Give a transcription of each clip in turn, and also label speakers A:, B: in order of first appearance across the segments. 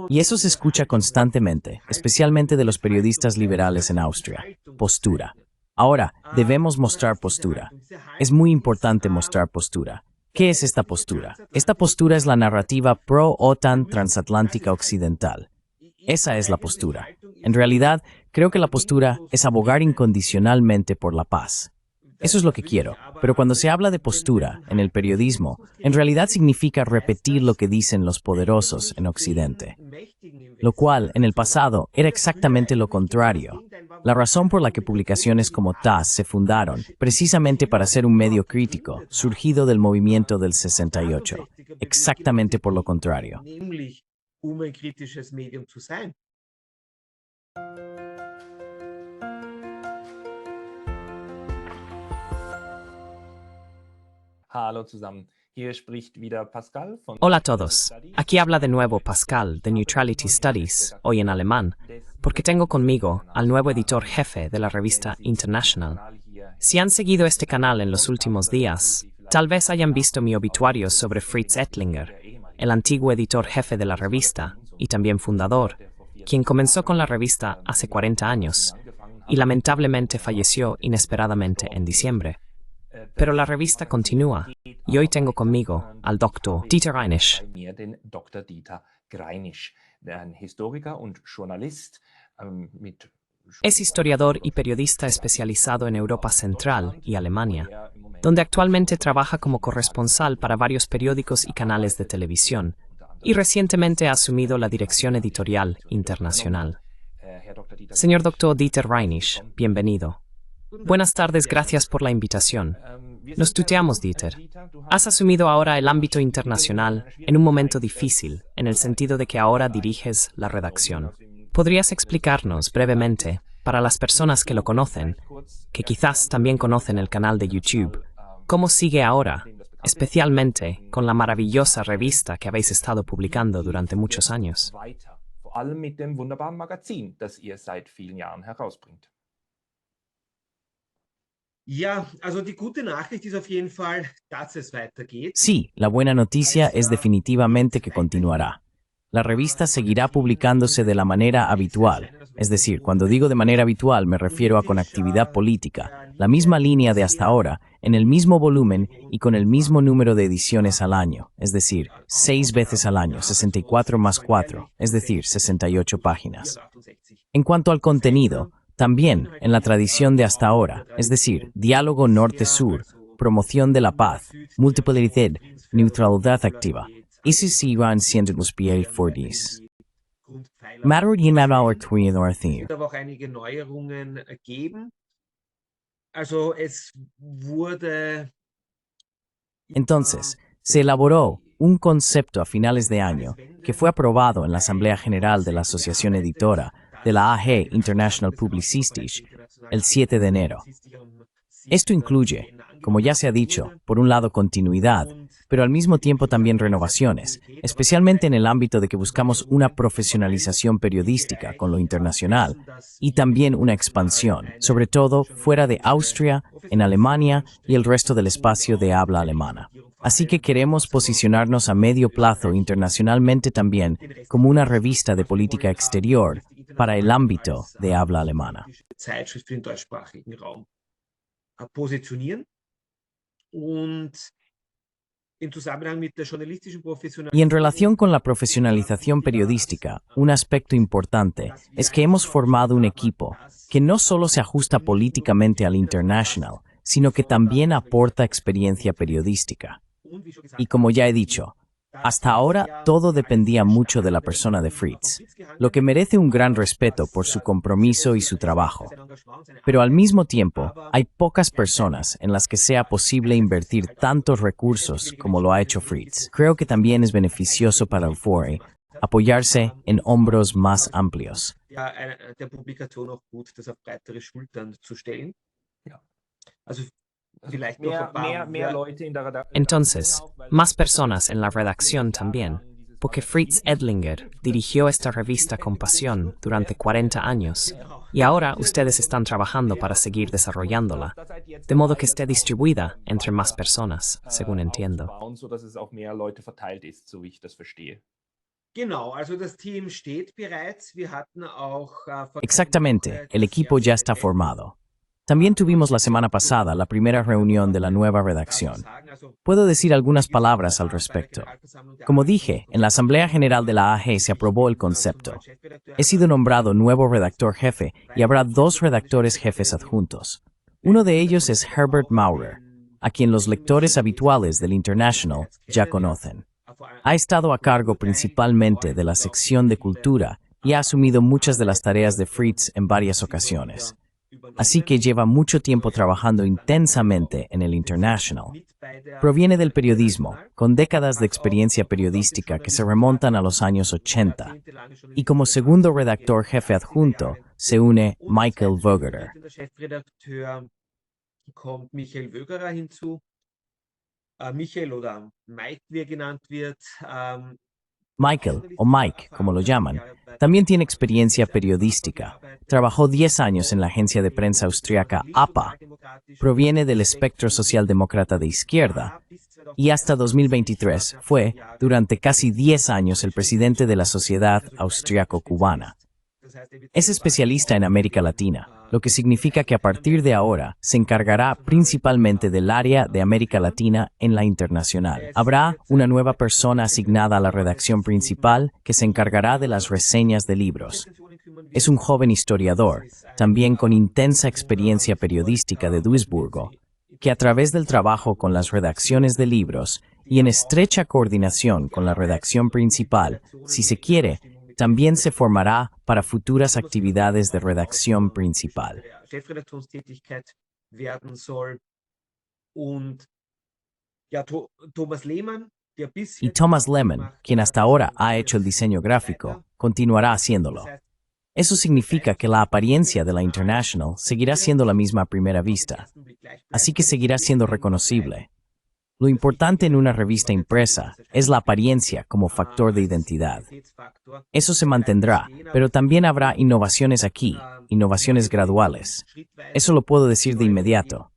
A: Y eso se escucha constantemente, especialmente de los periodistas liberales en Austria. Postura. Ahora, debemos mostrar postura. Es muy importante mostrar postura. ¿Qué es esta postura? Esta postura es la narrativa pro-OTAN transatlántica occidental. Esa es la postura. En realidad, creo que la postura es abogar incondicionalmente por la paz. Eso es lo que quiero. Pero cuando se habla de postura en el periodismo, en realidad significa repetir lo que dicen los poderosos en Occidente. Lo cual, en el pasado, era exactamente lo contrario. La razón por la que publicaciones como TASS se fundaron, precisamente para ser un medio crítico, surgido del movimiento del 68. Exactamente por lo contrario.
B: Hallo zusammen. Hier spricht wieder Pascal von
C: Hola a todos. Aquí habla de nuevo Pascal de Neutrality Studies, hoy en alemán, porque tengo conmigo al nuevo editor jefe de la revista International. Si han seguido este canal en los últimos días, tal vez hayan visto mi obituario sobre Fritz Ettlinger, el antiguo editor jefe de la revista y también fundador, quien comenzó con la revista hace 40 años y lamentablemente falleció inesperadamente en diciembre. Pero la revista continúa, y hoy tengo conmigo al Dr. Dieter Reinisch.
B: Den Dr. Dieter Greinisch, ein Historiker und Journalist mit
C: Es historiador y periodista especializado en Europa Central y Alemania, donde actualmente trabaja como corresponsal para varios periódicos y canales de televisión, y recientemente ha asumido la dirección editorial internacional. Señor Dr. Dieter Reinisch, bienvenido. Buenas tardes, gracias por la invitación. Nos tuteamos, Dieter. Has asumido ahora el ámbito internacional en un momento difícil, en el sentido de que ahora diriges la redacción. ¿Podrías explicarnos brevemente, para las personas que lo conocen, que quizás también conocen el canal de YouTube, cómo sigue ahora, especialmente con la maravillosa revista que habéis estado publicando durante muchos años?
B: Vor allem mit dem wunderbaren Magazin, das ihr seit vielen Jahren herausbringt.
A: Sí, la buena noticia es definitivamente que continuará. La revista seguirá publicándose de la manera habitual, es decir, cuando digo de manera habitual me refiero a con actividad política, la misma línea de hasta ahora, en el mismo volumen y con el mismo número de ediciones al año, es decir, 6 veces al año, 64 más 4, es decir, 68 páginas. En cuanto al contenido, también en la tradición de hasta ahora, es decir, diálogo norte-sur, promoción de la paz, multiplicidad, neutralidad activa. Ese seguirán siendo los pilares fuertes. Entonces, se elaboró un concepto a finales de año que fue aprobado en la Asamblea General de la Asociación Editora de la AG International Publicistisch el 7 de enero. Esto incluye, como ya se ha dicho, por un lado continuidad, pero al mismo tiempo también renovaciones, especialmente en el ámbito de que buscamos una profesionalización periodística con lo internacional y también una expansión, sobre todo fuera de Austria, en Alemania y el resto del espacio de habla alemana. Así que queremos posicionarnos a medio plazo internacionalmente también como una revista de política exterior para el ámbito de habla alemana. Y en relación con la profesionalización periodística, un aspecto importante es que hemos formado un equipo que no solo se ajusta políticamente al International, sino que también aporta experiencia periodística. Y como ya he dicho, hasta ahora todo dependía mucho de la persona de Fritz, lo que merece un gran respeto por su compromiso y su trabajo. Pero al mismo tiempo, hay pocas personas en las que sea posible invertir tantos recursos como lo ha hecho Fritz. Creo que también es beneficioso para el FORE apoyarse en hombros más amplios.
C: Entonces, más personas en la redacción también. supo que Fritz Edlinger dirigió esta revista con pasión durante 40 años, y ahora ustedes están trabajando para seguir desarrollándola, de modo que esté distribuida entre más personas, según entiendo.
B: Sodass es auf mehr Leute verteilt ist, so wie ich das verstehe.
D: Genau, also das Team steht bereits. Wir hatten auch
A: Exactamente, el equipo ya está formado. También tuvimos la semana pasada la primera reunión de la nueva redacción. Puedo decir algunas palabras al respecto. Como dije, en la Asamblea General de la AG se aprobó el concepto. He sido nombrado nuevo redactor jefe y habrá 2 redactores jefes adjuntos. Uno de ellos es Herbert Maurer, a quien los lectores habituales del International ya conocen. Ha estado a cargo principalmente de la sección de cultura y ha asumido muchas de las tareas de Fritz en varias ocasiones. Así que lleva mucho tiempo trabajando intensamente en el International. Proviene del periodismo, con décadas de experiencia periodística que se remontan a los años 80. Y como segundo redactor jefe adjunto, se une Michael Vogerer.
D: Kommt Michael Wögerer hinzu. Michael oder Mike, wie er genannt wird.
A: Michael, o Mike, como lo llaman, también tiene experiencia periodística. Trabajó 10 años en la agencia de prensa austriaca APA. Proviene del espectro socialdemócrata de izquierda. Y hasta 2023 fue, durante casi 10 años, el presidente de la Sociedad Austriaco-Cubana. Es especialista en América Latina, lo que significa que a partir de ahora se encargará principalmente del área de América Latina en la Internacional. Habrá una nueva persona asignada a la redacción principal que se encargará de las reseñas de libros. Es un joven historiador, también con intensa experiencia periodística de Duisburgo, que a través del trabajo con las redacciones de libros y en estrecha coordinación con la redacción principal, si se quiere, también se formará para futuras actividades de redacción principal. Y Thomas Lehmann, quien hasta ahora ha hecho el diseño gráfico, continuará haciéndolo. Eso significa que la apariencia de la International seguirá siendo la misma a primera vista, así que seguirá siendo reconocible. Lo importante en una revista impresa es la apariencia como factor de identidad. Eso se mantendrá, pero también habrá innovaciones aquí, innovaciones graduales. Eso lo puedo decir de inmediato.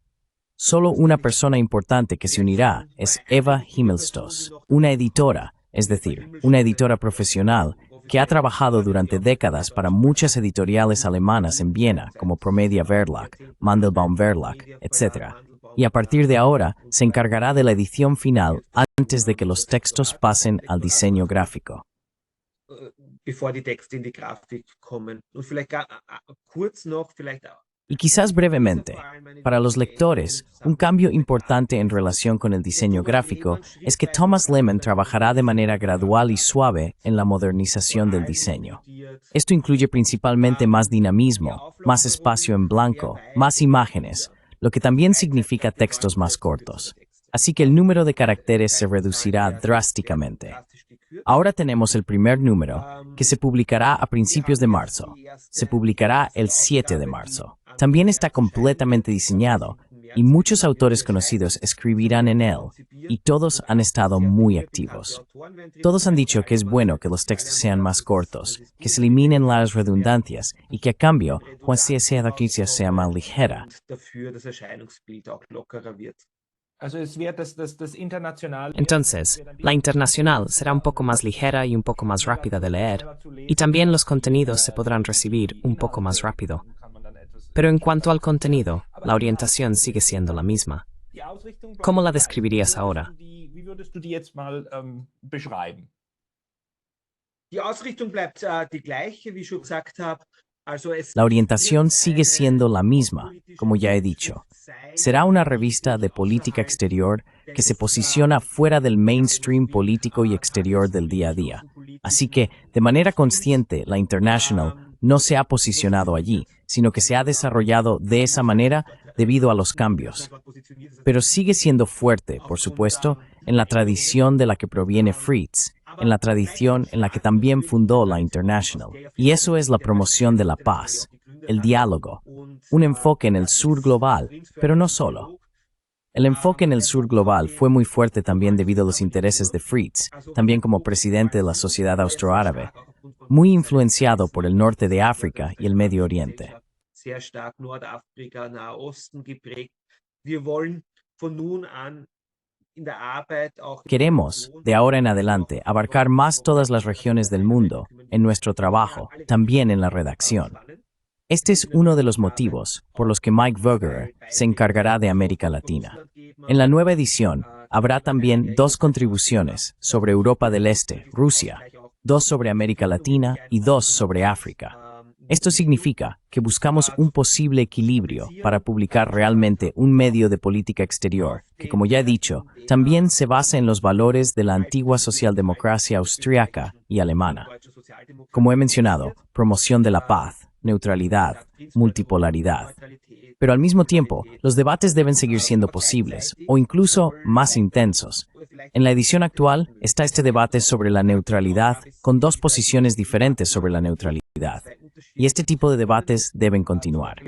A: Solo una persona importante que se unirá es Eva Himmelstos, una editora, es decir, una editora profesional que ha trabajado durante décadas para muchas editoriales alemanas en Viena, como Promedia Verlag, Mandelbaum Verlag, etc., y a partir de ahora se encargará de la edición final antes de que los textos pasen al diseño gráfico. Y quizás brevemente, para los lectores, un cambio importante en relación con el diseño gráfico es que Thomas Lehmann trabajará de manera gradual y suave en la modernización del diseño. Esto incluye principalmente más dinamismo, más espacio en blanco, más imágenes, lo que también significa textos más cortos. Así que el número de caracteres se reducirá drásticamente. Ahora tenemos el primer número, que se publicará a principios de marzo. Se publicará el 7 de marzo. También está completamente diseñado, y muchos autores conocidos escribirán en él, y todos han estado muy activos. Todos han dicho que es bueno que los textos sean más cortos, que se eliminen las redundancias, y que a cambio, la noticia sea más ligera.
C: Entonces, la Internacional será un poco más ligera y un poco más rápida de leer, y también los contenidos se podrán recibir un poco más rápido. Pero en cuanto al contenido, la orientación sigue siendo la misma. ¿Cómo la describirías ahora?
A: La orientación sigue siendo la misma, como ya he dicho. Será una revista de política exterior que se posiciona fuera del mainstream político y exterior del día a día. Así que, de manera consciente, la International no se ha posicionado allí, sino que se ha desarrollado de esa manera debido a los cambios. Pero sigue siendo fuerte, por supuesto, en la tradición de la que proviene Fritz, en la tradición en la que también fundó la International. Y eso es la promoción de la paz, el diálogo, un enfoque en el sur global, pero no solo. El enfoque en el sur global fue muy fuerte también debido a los intereses de Fritz, también como presidente de la Sociedad Austroárabe, muy influenciado por el norte de África y el Medio Oriente.
D: Sehr stark Nordafrika, Nahe Osten geprägt. Wir wollen von nun an in der Arbeit auch
A: Queremos, de ahora en adelante, abarcar más todas las regiones del mundo, en nuestro trabajo, también en la redacción. Este es uno de los motivos por los que Mike Vogerer se encargará de América Latina. En la nueva edición, habrá también 2 contribuciones sobre Europa del Este, Rusia, 2 sobre América Latina y 2 sobre África. Esto significa que buscamos un posible equilibrio para publicar realmente un medio de política exterior que, como ya he dicho, también se basa en los valores de la antigua socialdemocracia austríaca y alemana. Como he mencionado, promoción de la paz, neutralidad, multipolaridad. Pero al mismo tiempo, los debates deben seguir siendo posibles, o incluso más intensos. En la edición actual está este debate sobre la neutralidad con 2 posiciones diferentes sobre la neutralidad. Y este tipo de debates deben continuar.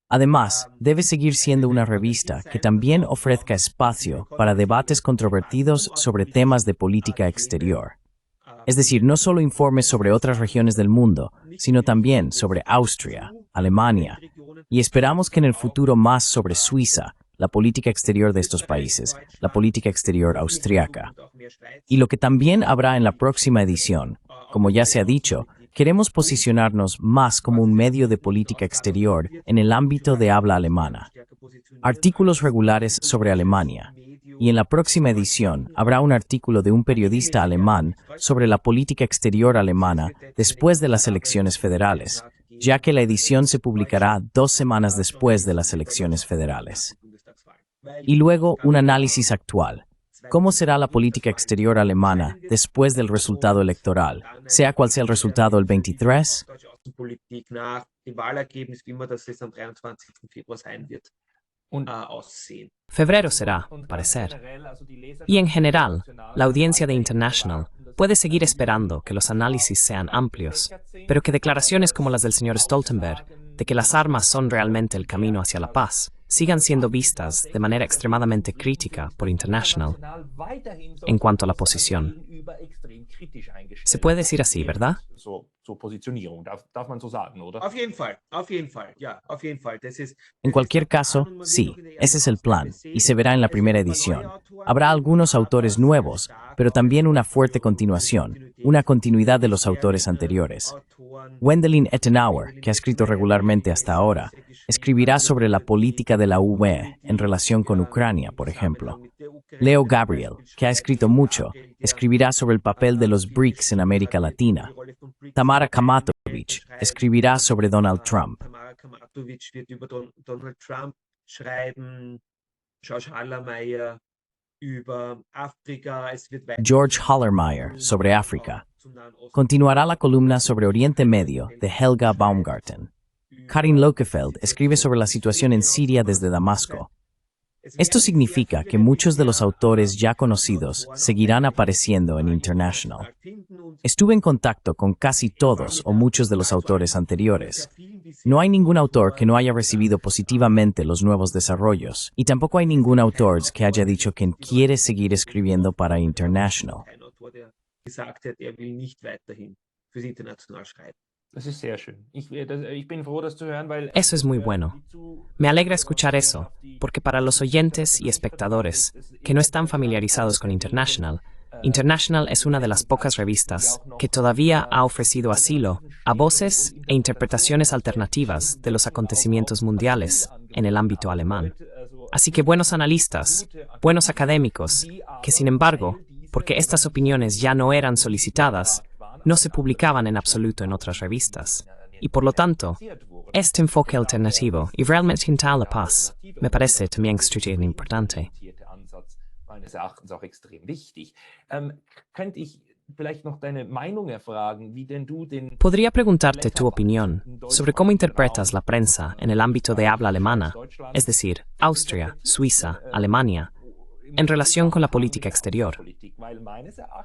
A: Además, debe seguir siendo una revista que también ofrezca espacio para debates controvertidos sobre temas de política exterior. Es decir, no solo informes sobre otras regiones del mundo, sino también sobre Austria, Alemania, y esperamos que en el futuro más sobre Suiza, la política exterior de estos países, la política exterior austriaca. Y lo que también habrá en la próxima edición, como ya se ha dicho, queremos posicionarnos más como un medio de política exterior en el ámbito de habla alemana. Artículos regulares sobre Alemania. Y en la próxima edición habrá un artículo de un periodista alemán sobre la política exterior alemana después de las elecciones federales, ya que la edición se publicará 2 semanas después de las elecciones federales. Y luego un análisis actual. ¿Cómo será la política exterior alemana después del resultado electoral, sea cual sea el resultado el 23?
C: Febrero será, parecer. Y en general, la audiencia de International puede seguir esperando que los análisis sean amplios, pero que declaraciones como las del señor Stoltenberg, de que las armas son realmente el camino hacia la paz, sigan siendo vistas de manera extremadamente crítica por International en cuanto a la posición. Se puede decir así, ¿verdad?
A: En cualquier caso, sí, ese es el plan, y se verá en la primera edición. Habrá algunos autores nuevos, pero también una fuerte continuación, una continuidad de los autores anteriores. Wendelin Ettenauer, que ha escrito regularmente hasta ahora, escribirá sobre la política de la UE en relación con Ucrania, por ejemplo. Leo Gabriel, que ha escrito mucho, escribirá sobre el papel de los BRICS en América Latina. Tamara Kamatovich escribirá sobre Donald Trump. George Hallermeyer sobre África. Continuará la columna sobre Oriente Medio de Helga Baumgarten. Karin Lokefeld escribe sobre la situación en Siria desde Damasco. Esto significa que muchos de los autores ya conocidos seguirán apareciendo en International. Estuve en contacto con casi todos o muchos de los autores anteriores. No hay ningún autor que no haya recibido positivamente los nuevos desarrollos, y tampoco hay ningún autor que haya dicho que quiere seguir escribiendo para International.
C: Eso es muy bueno. Me alegra escuchar eso, porque para los oyentes y espectadores que no están familiarizados con International, International es una de las pocas revistas que todavía ha ofrecido asilo a voces e interpretaciones alternativas de los acontecimientos mundiales en el ámbito alemán. Así que buenos analistas, buenos académicos, que sin embargo, porque estas opiniones ya no eran solicitadas, no se publicaban en absoluto en otras revistas. Y por lo tanto, este enfoque alternativo y realmente orientado a la paz me parece también extremadamente importante. Podría preguntarte tu opinión sobre cómo interpretas la prensa en el ámbito de habla alemana, es decir, Austria, Suiza, Alemania, en relación con la política exterior.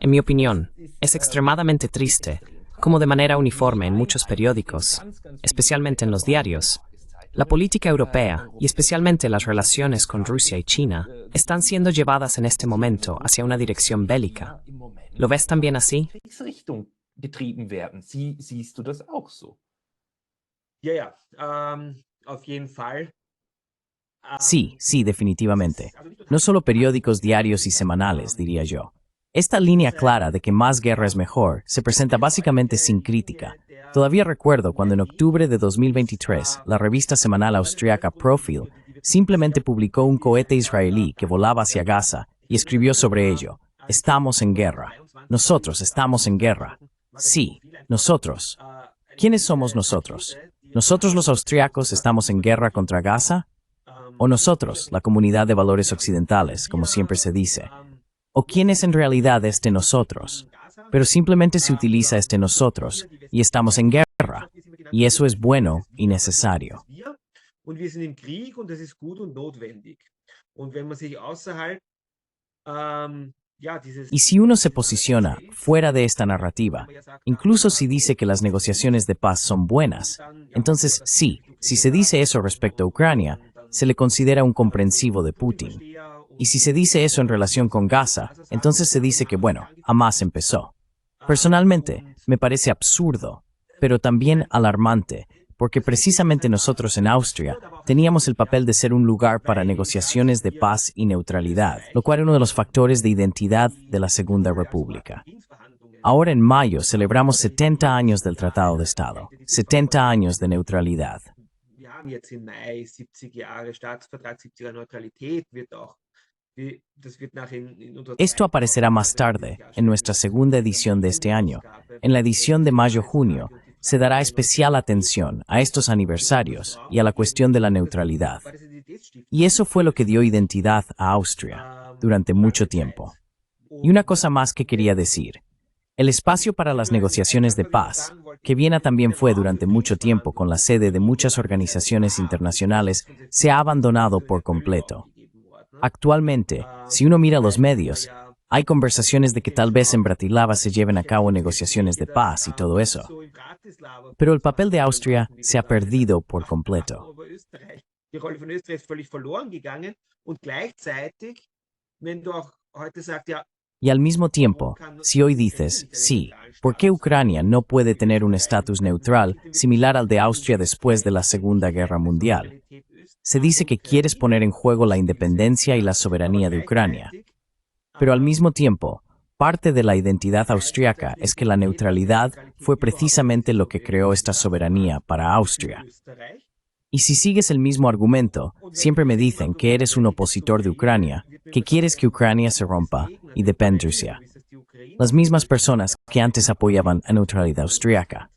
C: En mi opinión, es extremadamente triste como de manera uniforme en muchos periódicos, especialmente en los diarios, la política europea, y especialmente las relaciones con Rusia y China, están siendo llevadas en este momento hacia una dirección bélica. ¿Lo ves también así?
B: Kriegsrichtung getrieben werden. Siehst du das auch so?
D: Ja, auf jeden Fall.
A: Sí, sí, definitivamente. No solo periódicos diarios y semanales, diría yo. Esta línea clara de que más guerra es mejor se presenta básicamente sin crítica. Todavía recuerdo cuando en octubre de 2023, la revista semanal austriaca Profil simplemente publicó un cohete israelí que volaba hacia Gaza y escribió sobre ello: estamos en guerra. Nosotros estamos en guerra. Sí, nosotros. ¿Quiénes somos nosotros? ¿Nosotros los austriacos estamos en guerra contra Gaza? ¿O nosotros, la comunidad de valores occidentales, como siempre se dice? ¿O quién es en realidad este nosotros? Pero simplemente se utiliza este nosotros y estamos en guerra. Y eso es bueno y necesario.
D: Und wir sind im Krieg und das ist gut und notwendig. Und wenn man sich außerhalb
A: Y si uno se posiciona fuera de esta narrativa, incluso si dice que las negociaciones de paz son buenas, entonces sí, si se dice eso respecto a Ucrania, se le considera un comprensivo de Putin. Y si se dice eso en relación con Gaza, entonces se dice que, bueno, Hamas empezó. Personalmente, me parece absurdo, pero también alarmante, porque precisamente nosotros en Austria teníamos el papel de ser un lugar para negociaciones de paz y neutralidad, lo cual era uno de los factores de identidad de la Segunda República. Ahora en mayo celebramos 70 años del Tratado de Estado, 70 años de neutralidad.
D: Wir haben jetzt im Mai 70 Jahre Staatsvertrag, 70er Neutralität
A: Esto aparecerá más tarde, en nuestra segunda edición de este año. En la edición de mayo-junio, se dará especial atención a estos aniversarios y a la cuestión de la neutralidad. Y eso fue lo que dio identidad a Austria durante mucho tiempo. Y una cosa más que quería decir. El espacio para las negociaciones de paz, que Viena también fue durante mucho tiempo con la sede de muchas organizaciones internacionales, se ha abandonado por completo. Actualmente, si uno mira los medios, hay conversaciones de que tal vez en Bratislava se lleven a cabo negociaciones de paz y todo eso. Pero el papel de Austria se ha perdido por completo.
D: Die Rolle von Österreich ist völlig verloren gegangen und gleichzeitig, wenn du auch heute sagst, ja,
A: Y al mismo tiempo, si hoy dices, sí, ¿por qué Ucrania no puede tener un estatus neutral similar al de Austria después de la Segunda Guerra Mundial? Se dice que quieres poner en juego la independencia y la soberanía de Ucrania. Pero al mismo tiempo, parte de la identidad austriaca es que la neutralidad fue precisamente lo que creó esta soberanía para Austria. Y si sigues el mismo argumento, siempre me dicen que eres un opositor de Ucrania, que quieres que Ucrania se rompa y depende de Rusia. Las mismas personas que antes apoyaban a neutralidad austriaca.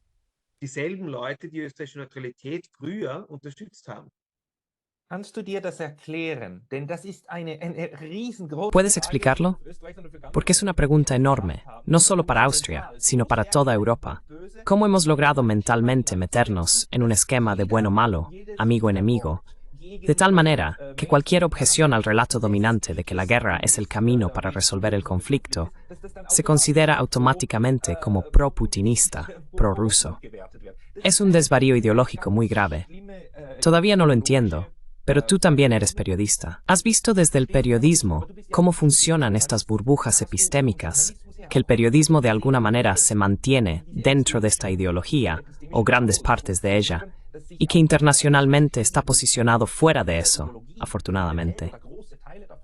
D: Dieselben Leute, die österreichische Neutralität früher unterstützt haben.
B: Kannst du dir das erklären? Denn das ist eine riesengroße
C: ¿Puedes explicarlo? Porque es una pregunta enorme, no solo para Austria, sino para toda Europa. ¿Cómo hemos logrado mentalmente meternos en un esquema de bueno-malo, amigo-enemigo, de tal manera que cualquier objeción al relato dominante de que la guerra es el camino para resolver el conflicto se considera automáticamente como pro-putinista, pro-ruso? Es un desvarío ideológico muy grave. Todavía no lo entiendo. Pero tú también eres periodista. ¿Has visto desde el periodismo cómo funcionan estas burbujas epistémicas? Que el periodismo de alguna manera se mantiene dentro de esta ideología, o grandes partes de ella, y que internacionalmente está posicionado fuera de eso, afortunadamente.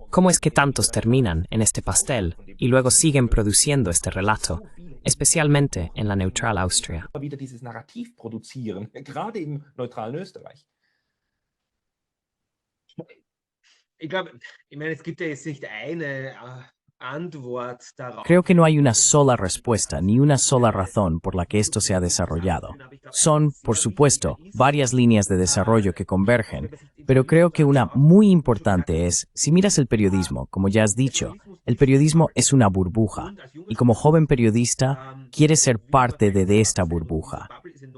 C: ¿Cómo es que tantos terminan en este pastel y luego siguen produciendo este relato, especialmente en la neutral Austria?
B: Wieder dieses Narrativ produzieren, gerade im neutralen Österreich.
D: Ich glaube, es gibt ja jetzt nicht eine Antwort darauf.
A: Creo que no hay una sola respuesta ni una sola razón por la que esto se ha desarrollado. Son, por supuesto, varias líneas de desarrollo que convergen, pero creo que una muy importante es, si miras el periodismo, como ya has dicho, el periodismo es una burbuja, y como joven periodista, quieres ser parte de esta burbuja.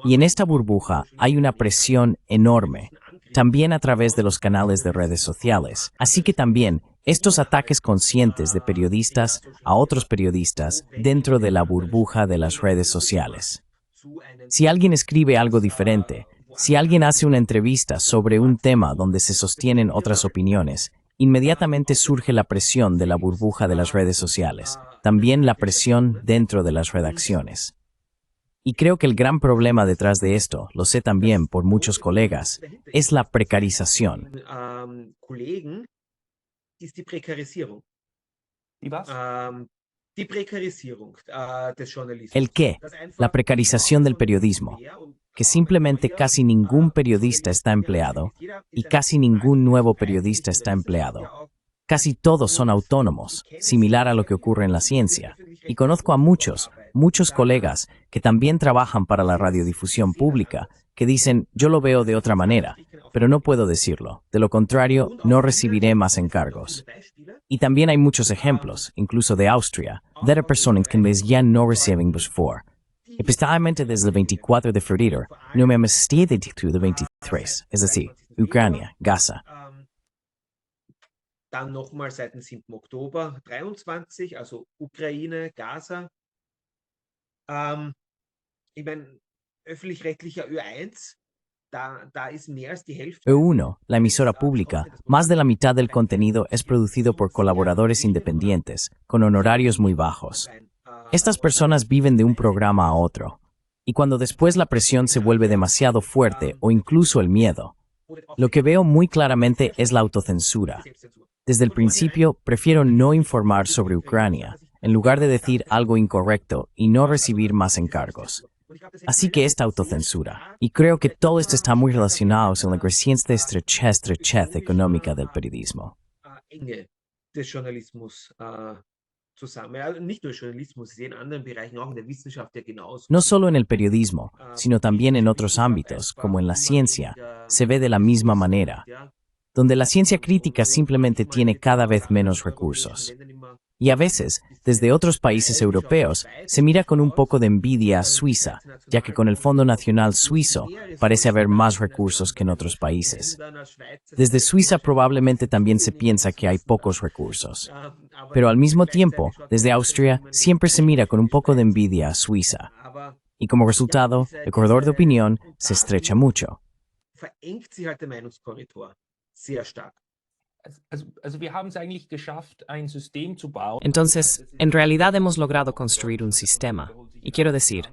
A: Y en esta burbuja hay una presión enorme, también a través de los canales de redes sociales. Así que también estos ataques conscientes de periodistas a otros periodistas dentro de la burbuja de las redes sociales. Si alguien escribe algo diferente, si alguien hace una entrevista sobre un tema donde se sostienen otras opiniones, inmediatamente surge la presión de la burbuja de las redes sociales, también la presión dentro de las redacciones. Y creo que el gran problema detrás de esto, lo sé también por muchos colegas, es la precarización.
D: Kollegen ist die Prekarisierung.
B: Die was?
D: Die Prekarisierung des Journalismus.
A: ¿El qué? La precarización del periodismo, que simplemente casi ningún periodista está empleado y casi ningún nuevo periodista está empleado. Casi todos son autónomos, similar a lo que ocurre en la ciencia. Y conozco a muchos colegas que también trabajan para la radiodifusión pública, que dicen, yo lo veo de otra manera, pero no puedo decirlo. De lo contrario, no recibiré más encargos. Y también hay muchos ejemplos, incluso de Austria, de personas que ya no reciben vor. Especialmente desde el 24 de febrero, no me amnistía de 23, es decir, Ucrania, Gaza.
D: Dann nochmal seit dem 7. Oktober 23, also Ukraine, Gaza. Ich meine, öffentlich-rechtlicher Ö1, da ist mehr als die Hälfte.
A: Ö1, la emisora pública, más de la mitad del contenido es producido por colaboradores independientes, con honorarios muy bajos. Estas personas viven de un programa a otro. Y cuando después la presión se vuelve demasiado fuerte o incluso el miedo, lo que veo muy claramente es la autocensura. Desde el principio, prefiero no informar sobre Ucrania, en lugar de decir algo incorrecto y no recibir más encargos. Así que esta autocensura, y creo que todo esto está muy relacionado con la creciente estrechez económica del periodismo.
D: Enge des Journalismus zusammen. Nicht nur Journalismus, in anderen Bereichen, auch in der Wissenschaft ja genauso.
A: No solo en el periodismo, sino también en otros ámbitos, como en la ciencia, se ve de la misma manera, donde la ciencia crítica simplemente tiene cada vez menos recursos. Y a veces, desde otros países europeos, se mira con un poco de envidia a Suiza, ya que con el Fondo Nacional Suizo parece haber más recursos que en otros países. Desde Suiza probablemente también se piensa que hay pocos recursos. Pero al mismo tiempo, desde Austria siempre se mira con un poco de envidia a Suiza. Y como resultado, el corredor de opinión se estrecha mucho.
D: Verengt sich halt der Meinungskorridor sehr stark.
B: Also wir haben es eigentlich geschafft, ein System zu bauen.
C: Entonces, en realidad hemos logrado construir un sistema. Y quiero decir,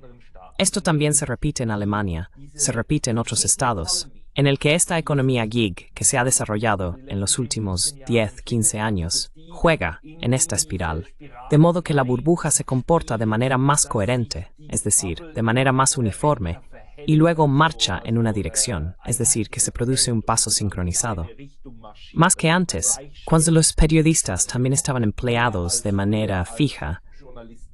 C: esto también se repite en Alemania, se repite en otros estados, en el que esta economía gig que se ha desarrollado en los últimos 10, 15 años, juega en esta espiral, de modo que la burbuja se comporta de manera más coherente, es decir, de manera más uniforme, y luego marcha en una dirección, es decir, que se produce un paso sincronizado. Más que antes, cuando los periodistas también estaban empleados de manera fija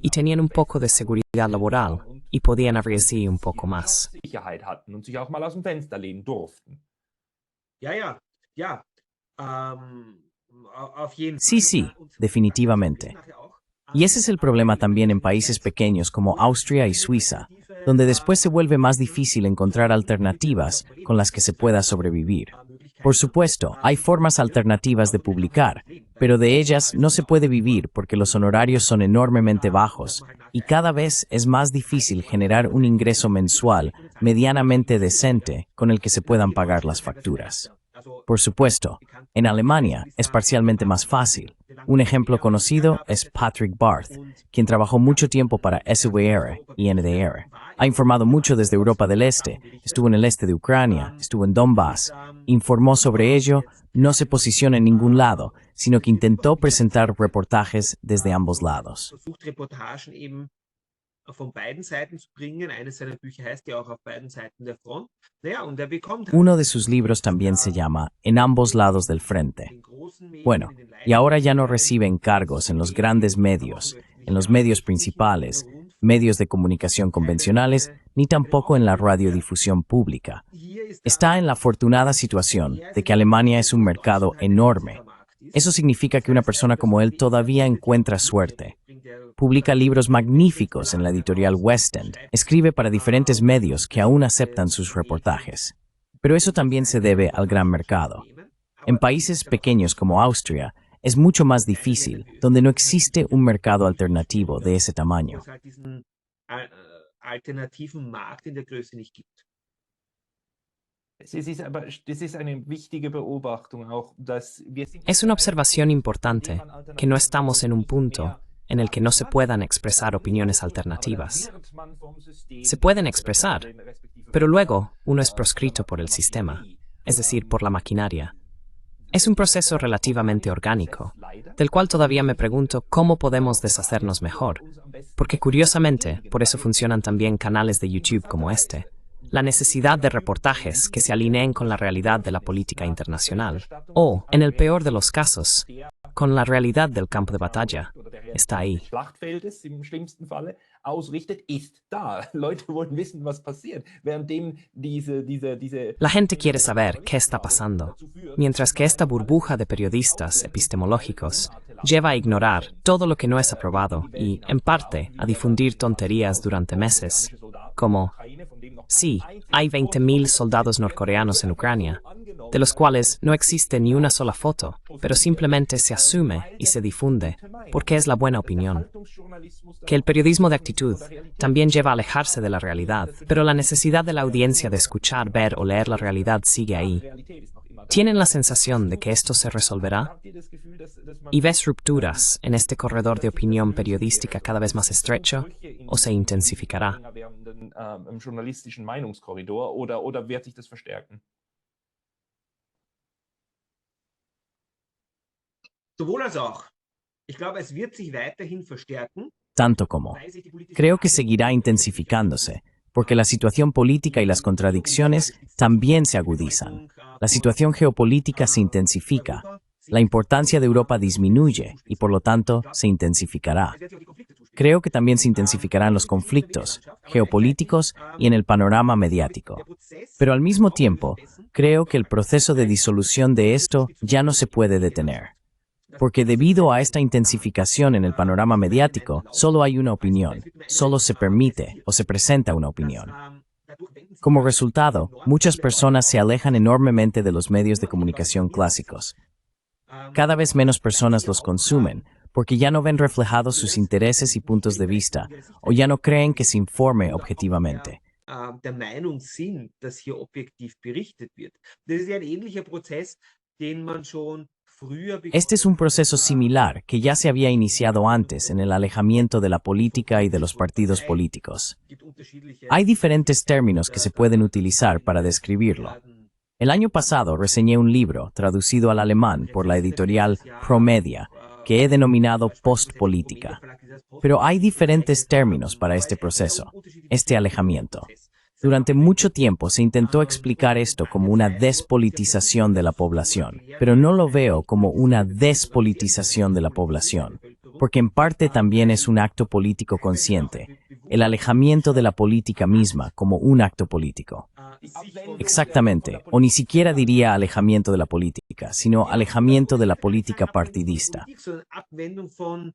C: y tenían un poco de seguridad laboral y podían arriesgar un poco más.
B: Sicherheit hatten und sich auch mal aus dem Fenster lehnen durften.
D: Ja. Auf jeden
A: Sí, sí, definitivamente. Y ese es el problema también en países pequeños como Austria y Suiza, donde después se vuelve más difícil encontrar alternativas con las que se pueda sobrevivir. Por supuesto, hay formas alternativas de publicar, pero de ellas no se puede vivir porque los honorarios son enormemente bajos y cada vez es más difícil generar un ingreso mensual medianamente decente con el que se puedan pagar las facturas. Por supuesto, en Alemania es parcialmente más fácil. Un ejemplo conocido es Patrick Barth, quien trabajó mucho tiempo para SWR y NDR. Ha informado mucho desde Europa del Este, estuvo en el este de Ucrania, estuvo en Donbass, informó sobre ello, no se posiciona en ningún lado, sino que intentó presentar reportajes desde ambos lados.
D: Versucht Reportagen eben von beiden Seiten zu bringen. Eines seiner Bücher heißt ja auch auf beiden Seiten der Front. Naja, und er bekommt
A: Uno de sus libros también se llama En ambos lados del frente.
D: den großen Medien,
A: Bueno,
D: in den
A: y ahora ya no recibe encargos en los grandes medios, en los medios principales, medios de comunicación convencionales, ni tampoco en la radiodifusión pública.
D: Hier ist
A: Está en la afortunada situación de que Alemania es un mercado enorme. Eso significa que una persona como él todavía encuentra suerte. Publica libros magníficos en la editorial West End. Escribe para diferentes medios que aún aceptan sus reportajes. Pero eso también se debe al gran mercado. En países pequeños como Austria, es mucho más difícil, donde no existe un mercado alternativo de ese tamaño.
D: halt diesen alternativen Markt in der Größe nicht gibt.
B: Das ist eine wichtige Beobachtung auch, dass wir
C: Es una observación importante que no estamos en un punto en el que no se puedan expresar opiniones alternativas. Se pueden expresar, pero luego uno es proscrito por el sistema, es decir, por la maquinaria. Es un proceso relativamente orgánico, del cual todavía me pregunto cómo podemos deshacernos mejor, porque curiosamente, por eso funcionan también canales de YouTube como este. La necesidad de reportajes que se alineen con la realidad de la política internacional, o, en el peor de los casos, con la realidad del campo de batalla, está ahí.
B: Schlachtfeldes im schlimmsten Falle ausrichtet, ist da. Leute wollen wissen, was passiert, währenddem diese
C: La gente quiere saber qué está pasando, mientras que esta burbuja de periodistas epistemológicos lleva a ignorar todo lo que no es aprobado y, en parte, a difundir tonterías durante meses, como, sí, hay 20.000 soldados norcoreanos en Ucrania, de los cuales no existe ni una sola foto, pero simplemente se asume y se difunde, porque es la buena opinión. Que el periodismo de actitud también lleva a alejarse de la realidad, pero la necesidad de la audiencia de escuchar, ver o leer la realidad sigue ahí. ¿Tienen la sensación de que esto se resolverá? ¿Y ves rupturas en este corredor de opinión periodística cada vez más estrecho o se intensificará?
B: Im journalistischen Meinungskorridor oder wird sich das verstärken?
D: Sowohl als auch. Ich glaube, es wird sich weiterhin verstärken.
A: Tanto como. Creo que seguirá intensificándose, porque la situación política y las contradicciones también se agudizan. La situación geopolítica se intensifica, la importancia de Europa disminuye y por lo tanto se intensificará. Creo que también se intensificarán los conflictos geopolíticos y en el panorama mediático. Pero al mismo tiempo, creo que el proceso de disolución de esto ya no se puede detener. Porque debido a esta intensificación en el panorama mediático, solo hay una opinión, solo se permite o se presenta una opinión. Como resultado, muchas personas se alejan enormemente de los medios de comunicación clásicos. Cada vez menos personas los consumen, porque ya no ven reflejados sus intereses y puntos de vista, o ya no creen que se informe objetivamente.
D: Der Meinung sind, dass hier objektiv berichtet wird. Das ist ja ein ähnlicher Prozess, den man schon früher
A: Este es un proceso similar que ya se había iniciado antes en el alejamiento de la política y de los partidos políticos. Hay diferentes términos que se pueden utilizar para describirlo. El año pasado reseñé un libro traducido al alemán por la editorial Promedia, que he denominado postpolítica. Pero hay diferentes términos para este proceso, este alejamiento. Durante mucho tiempo se intentó explicar esto como una despolitización de la población, pero no lo veo como una despolitización de la población, porque en parte también es un acto político consciente, el alejamiento de la política misma como un acto político. Exactamente, o ni siquiera diría alejamiento de la política, sino alejamiento de la política partidista.
D: Abwendung von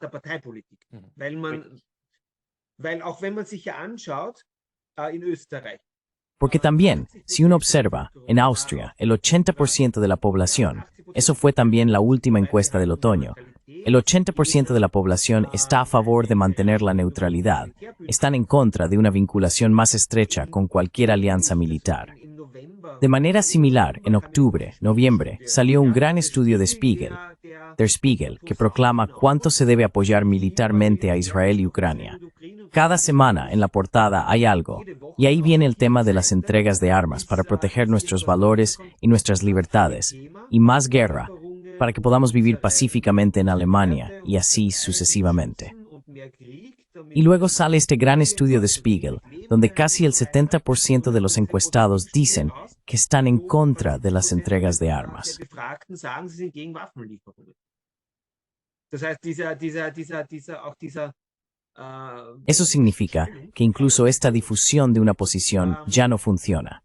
D: der Parteipolitik. Weil auch wenn man sich ja anschaut, in Österreich.
A: Porque también, si uno observa, en Austria, el 80% de la población, eso fue también la última encuesta del otoño, el 80% de la población está a favor de mantener la neutralidad, están en contra de una vinculación más estrecha con cualquier alianza militar. De manera similar, en octubre, noviembre, salió un gran estudio de Spiegel, Der Spiegel, que proclama cuánto se debe apoyar militarmente a Israel y Ucrania. Cada semana en la portada hay algo, y ahí viene el tema de las entregas de armas para proteger nuestros valores y nuestras libertades, y más guerra, para que podamos vivir pacíficamente en Alemania, y así sucesivamente. Y luego sale este gran estudio de Spiegel, donde casi el 70% de los encuestados dicen que están en contra de las entregas de armas. Eso significa que incluso esta difusión de una posición ya no funciona.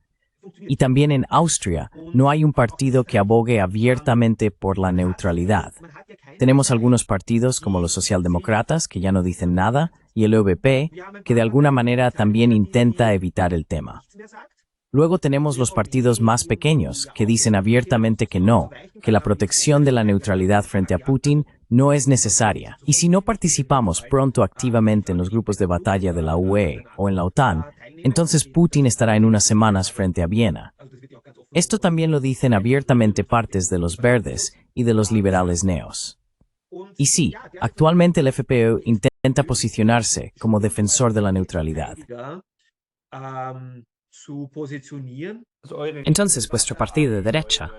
A: Y también en Austria no hay un partido que abogue abiertamente por la neutralidad. Tenemos algunos partidos como los socialdemócratas que ya no dicen nada y el ÖVP que de alguna manera también intenta evitar el tema. Luego tenemos los partidos más pequeños que dicen abiertamente que no, que la protección de la neutralidad frente a Putin no es necesaria. Y si no participamos pronto activamente en los grupos de batalla de la UE o en la OTAN, entonces Putin estará en unas semanas frente a Viena. Esto también lo dicen abiertamente partes de los verdes y de los liberales neos. Y sí, actualmente el FPÖ intenta posicionarse como defensor de la neutralidad.
C: Entonces, vuestro partido de derecha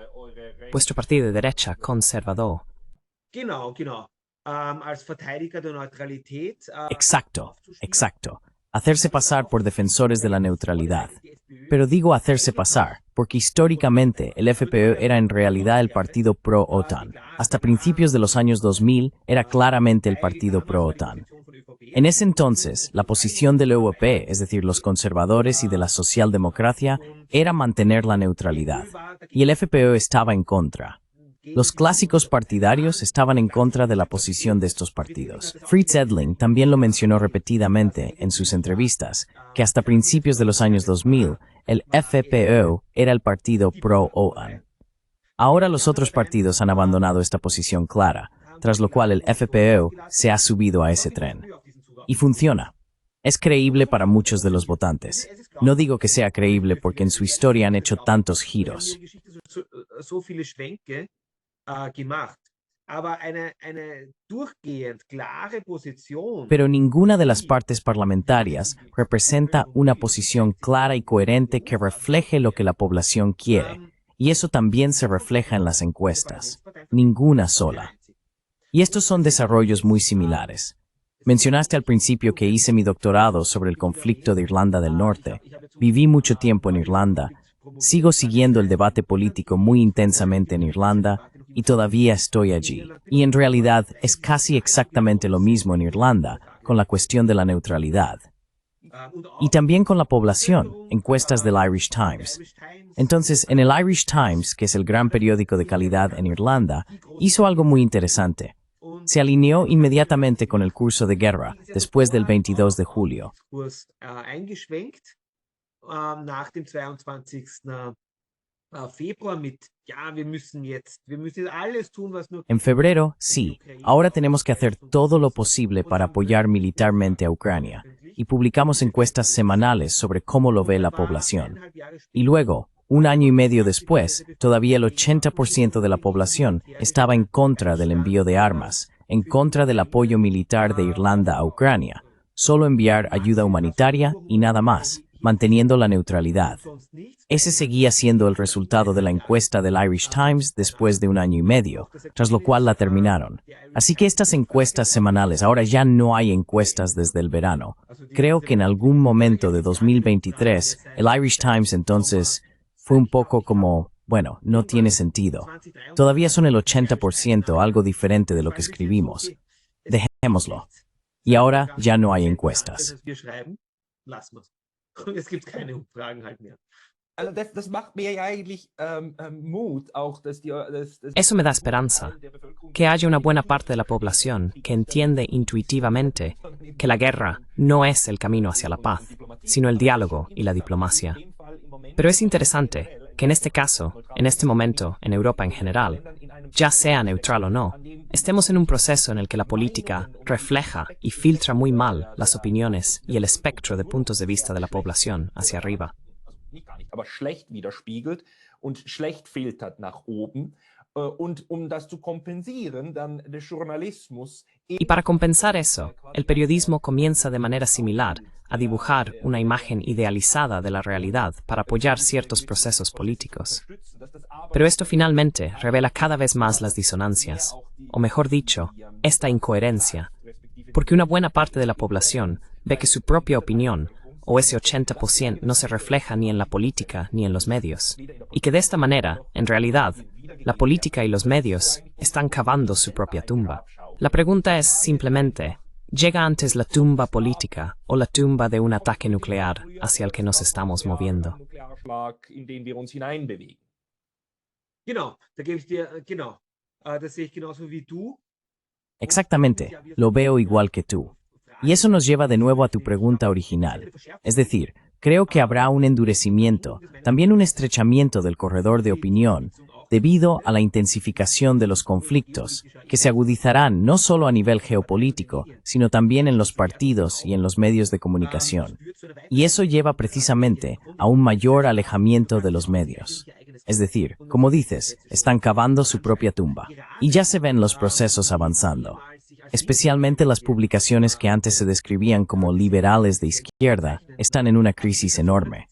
C: conservador.
A: Exacto, exacto. Hacerse pasar por defensores de la neutralidad. Pero digo hacerse pasar, porque históricamente el FPÖ era en realidad el partido pro-OTAN. Hasta principios de los años 2000 era claramente el partido pro-OTAN. En ese entonces, la posición del ÖVP, es decir, los conservadores y de la socialdemocracia, era mantener la neutralidad. Y el FPÖ estaba en contra. Los clásicos partidarios estaban en contra de la posición de estos partidos. Fritz Edling también lo mencionó repetidamente en sus entrevistas, que hasta principios de los años 2000, el FPÖ era el partido pro-OTAN. Ahora los otros partidos han abandonado esta posición clara, tras lo cual el FPÖ se ha subido a ese tren. Y funciona. Es creíble para muchos de los votantes. No digo que sea creíble porque en su historia han hecho tantos giros. Pero ninguna de las partes parlamentarias representa una posición clara y coherente que refleje lo que la población quiere, y eso también se refleja en las encuestas. Ninguna sola. Y estos son desarrollos muy similares. Mencionaste al principio que hice mi doctorado sobre el conflicto de Irlanda del Norte. Viví mucho tiempo en Irlanda. Sigo siguiendo el debate político muy intensamente en Irlanda y todavía estoy allí. Y en realidad es casi exactamente lo mismo en Irlanda con la cuestión de la neutralidad. Y también con la población, encuestas del Irish Times. Entonces, en el Irish Times, que es el gran periódico de calidad en Irlanda, hizo algo muy interesante. Se alineó inmediatamente con el curso de guerra después del 22 de julio. En febrero, sí, ahora tenemos que hacer todo lo posible para apoyar militarmente a Ucrania, y publicamos encuestas semanales sobre cómo lo ve la población. Y luego, un año y medio después, todavía el 80% de la población estaba en contra del envío de armas, en contra del apoyo militar de Irlanda a Ucrania, solo enviar ayuda humanitaria y nada más, manteniendo la neutralidad. Ese seguía siendo el resultado de la encuesta del Irish Times después de un año y medio, tras lo cual la terminaron. Así que estas encuestas semanales, ahora ya no hay encuestas desde el verano. Creo que en algún momento de 2023, el Irish Times entonces fue un poco como, bueno, no tiene sentido. Todavía son el 80%, algo diferente de lo que escribimos. Dejémoslo. Y ahora ya no hay encuestas.
C: Eso me da esperanza, que haya una buena parte de la población que entiende intuitivamente que la guerra no es el camino hacia la paz, sino el diálogo y la diplomacia. Pero es interesante que en este caso, en este momento, en Europa en general, ya sea neutral o no, estemos en un proceso en el que la política refleja y filtra muy mal las opiniones y el espectro de puntos de vista de la población hacia arriba.
B: Aber schlecht widerspiegelt und schlecht filtert nach oben. Und das zu kompensieren, dann der Journalismus.
C: Y para compensar eso, el periodismo comienza de manera similar a dibujar una imagen idealizada de la realidad para apoyar ciertos procesos políticos. Pero esto finalmente revela cada vez más las disonancias, o mejor dicho, esta incoherencia, porque una buena parte de la población ve que su propia opinión, o ese 80% no se refleja ni en la política ni en los medios, y que de esta manera, en realidad, la política y los medios están cavando su propia tumba. La pregunta es simplemente, ¿llega antes la tumba política o la tumba de un ataque nuclear hacia el que nos estamos moviendo?
A: Exactamente, lo veo igual que tú. Y eso nos lleva de nuevo a tu pregunta original. Es decir, creo que habrá un endurecimiento, también un estrechamiento del corredor de opinión, debido a la intensificación de los conflictos, que se agudizarán no solo a nivel geopolítico, sino también en los partidos y en los medios de comunicación. Y eso lleva precisamente a un mayor alejamiento de los medios. Es decir, como dices, están cavando su propia tumba. Y ya se ven los procesos avanzando. Especialmente las publicaciones que antes se describían como liberales de izquierda están en una crisis enorme.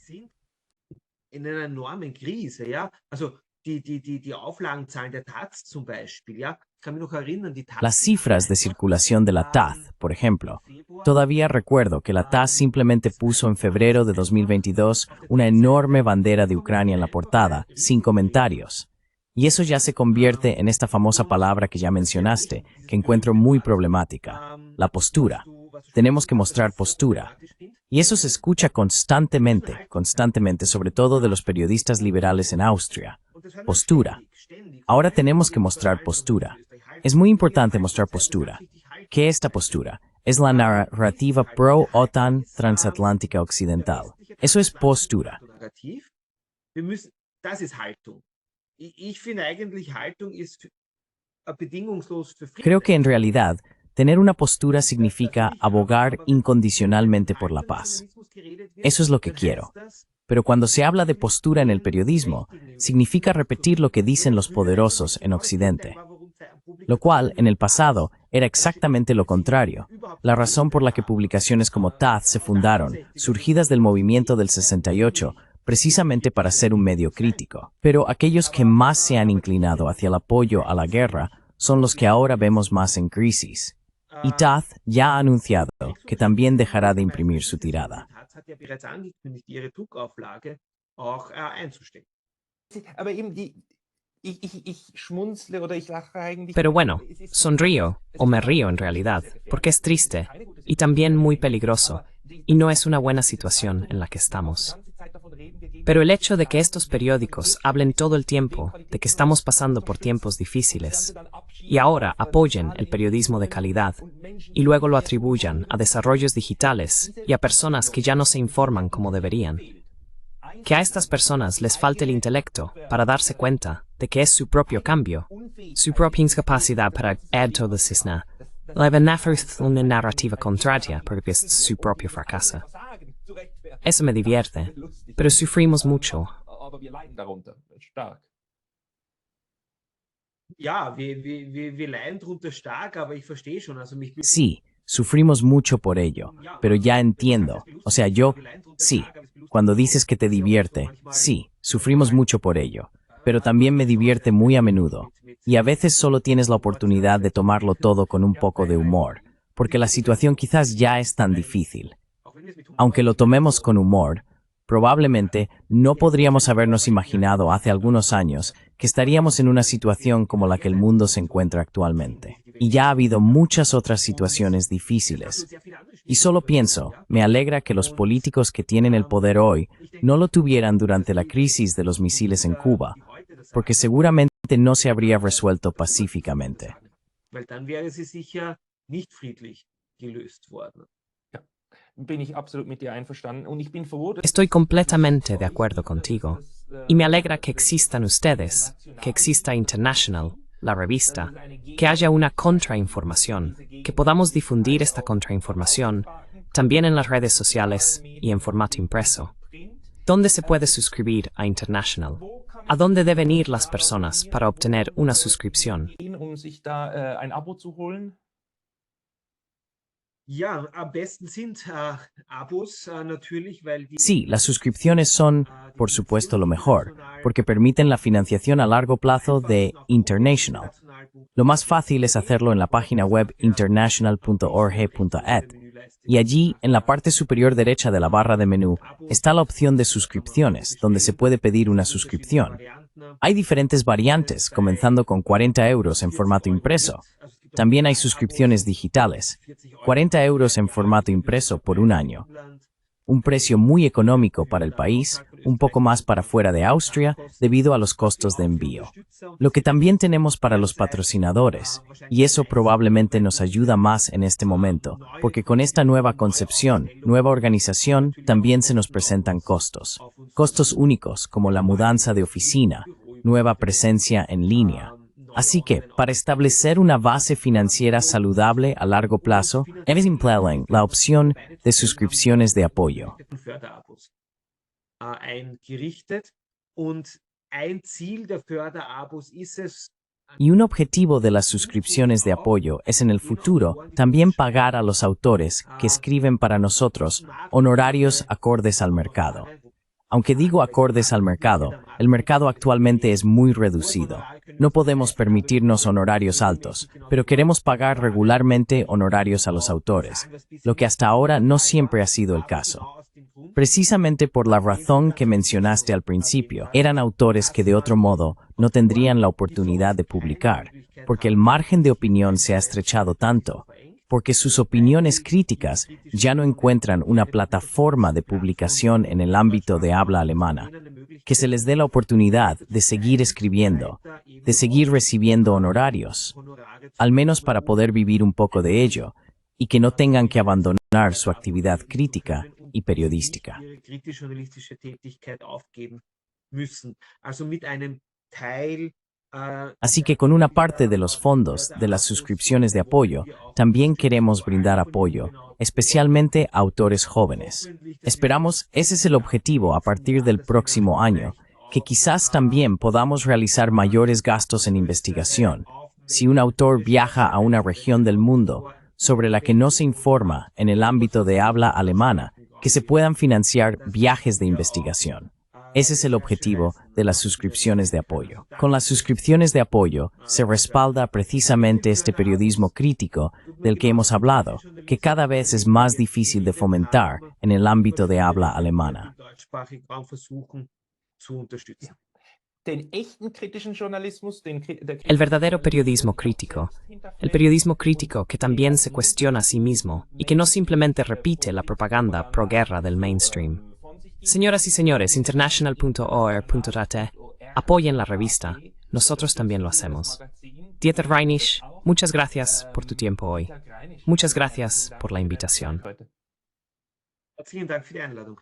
D: In einer enormen Krise, ja. Also die Auflagenzahlen der Taz zum Beispiel, ja. Ich kann mich noch erinnern, die Taz.
A: Las cifras de circulación de la Taz, por ejemplo. Todavía recuerdo que la Taz simplemente puso en febrero de 2022 una enorme bandera de Ucrania en la portada, sin comentarios. Y eso ya se convierte en esta famosa palabra que ya mencionaste, que encuentro muy problemática, la postura. Tenemos que mostrar postura. Y eso se escucha constantemente, sobre todo de los periodistas liberales en Austria. Postura. Ahora tenemos que mostrar postura. Es muy importante mostrar postura. ¿Qué es esta postura? Es la narrativa pro-OTAN transatlántica occidental. Eso es postura.
D: Das ist Haltung. Ich finde eigentlich, Haltung ist bedingungslos für Frieden.
A: Creo que en realidad, tener una postura significa abogar incondicionalmente por la paz. Eso es lo que quiero. Pero cuando se habla de postura en el periodismo, significa repetir lo que dicen los poderosos en Occidente. Lo cual, en el pasado, era exactamente lo contrario. La razón por la que publicaciones como Taz se fundaron, surgidas del movimiento del 68, precisamente para ser un medio crítico. Pero aquellos que más se han inclinado hacia el apoyo a la guerra son los que ahora vemos más en crisis. Y Taz ya ha anunciado que también dejará de imprimir su tirada.
C: Pero bueno, sonrío, o me río en realidad, porque es triste, y también muy peligroso, y no es una buena situación en la que estamos. Pero el hecho de que estos periódicos hablen todo el tiempo de que estamos pasando por tiempos difíciles, y ahora apoyen el periodismo de calidad, y luego lo atribuyan a desarrollos digitales y a personas que ya no se informan como deberían. Que a estas personas les falte el intelecto para darse cuenta de que es su propio cambio, su propia incapacidad para una narrativa contraria porque es su propio fracaso. Eso me divierte, pero sufrimos mucho.
A: Sí, sufrimos mucho por ello, pero ya entiendo. O sea, sí, cuando dices que te divierte, sí, sufrimos mucho por ello, pero también me divierte muy a menudo. Y a veces solo tienes la oportunidad de tomarlo todo con un poco de humor, porque la situación quizás ya es tan difícil. Aunque lo tomemos con humor, probablemente no podríamos habernos imaginado hace algunos años que estaríamos en una situación como la que el mundo se encuentra actualmente. Y ya ha habido muchas otras situaciones difíciles. Y solo pienso, me alegra que los políticos que tienen el poder hoy no lo tuvieran durante la crisis de los misiles en Cuba, porque seguramente no se habría resuelto pacíficamente.
C: Estoy completamente de acuerdo contigo. Y me alegra que existan ustedes, que exista International, la revista, que haya una contrainformación, que podamos difundir esta contrainformación también en las redes sociales y en formato impreso. ¿Dónde se puede suscribir a International? ¿A dónde deben ir las personas para obtener una suscripción?
A: Sí, las suscripciones son, por supuesto, lo mejor, porque permiten la financiación a largo plazo de International. Lo más fácil es hacerlo en la página web international.org.at. Y allí, en la parte superior derecha de la barra de menú, está la opción de suscripciones, donde se puede pedir una suscripción. Hay diferentes variantes, comenzando con 40 euros en formato impreso. También hay suscripciones digitales, 40 euros en formato impreso por un año. Un precio muy económico para el país, un poco más para fuera de Austria, debido a los costos de envío. Lo que también tenemos para los patrocinadores, y eso probablemente nos ayuda más en este momento, porque con esta nueva concepción, nueva organización, también se nos presentan costos. Costos únicos, como la mudanza de oficina, nueva presencia en línea. Así que, para establecer una base financiera saludable a largo plazo, es emplean la opción de suscripciones de apoyo.
D: Förderabos eingerichtet und ein Ziel der Förderabos ist es,
A: Y un objetivo de las suscripciones de apoyo es en el futuro también pagar a los autores que escriben para nosotros honorarios acordes al mercado. Aunque digo acordes al mercado, el mercado actualmente es muy reducido. No podemos permitirnos honorarios altos, pero queremos pagar regularmente honorarios a los autores, lo que hasta ahora no siempre ha sido el caso. Precisamente por la razón que mencionaste al principio, eran autores que de otro modo no tendrían la oportunidad de publicar, porque el margen de opinión se ha estrechado tanto, porque sus opiniones críticas ya no encuentran una plataforma de publicación en el ámbito de habla alemana, que se les dé la oportunidad de seguir escribiendo, de seguir recibiendo honorarios, al menos para poder vivir un poco de ello, y que no tengan que abandonar su actividad crítica y periodística.
D: ihre kritisch-journalistische Tätigkeit aufgeben müssen. Also mit einem Teil
A: Así que con una parte de los fondos de las suscripciones de apoyo, también queremos brindar apoyo, especialmente a autores jóvenes. Esperamos ese es el objetivo a partir del próximo año, que quizás también podamos realizar mayores gastos en investigación. Si un autor viaja a una región del mundo sobre la que no se informa en el ámbito de habla alemana, que se puedan financiar viajes de investigación. Ese es el objetivo de las suscripciones de apoyo. Con las suscripciones de apoyo se respalda precisamente este periodismo crítico del que hemos hablado, que cada vez es más difícil de fomentar en el ámbito de habla alemana.
C: El verdadero periodismo crítico. El periodismo crítico que también se cuestiona a sí mismo y que no simplemente repite la propaganda pro-guerra del mainstream. Señoras y señores, international.or.at, apoyen la revista. Nosotros también lo hacemos. Dieter Reinisch, muchas gracias por tu tiempo hoy. Muchas gracias por la invitación.
D: Vielen Dank für die Einladung.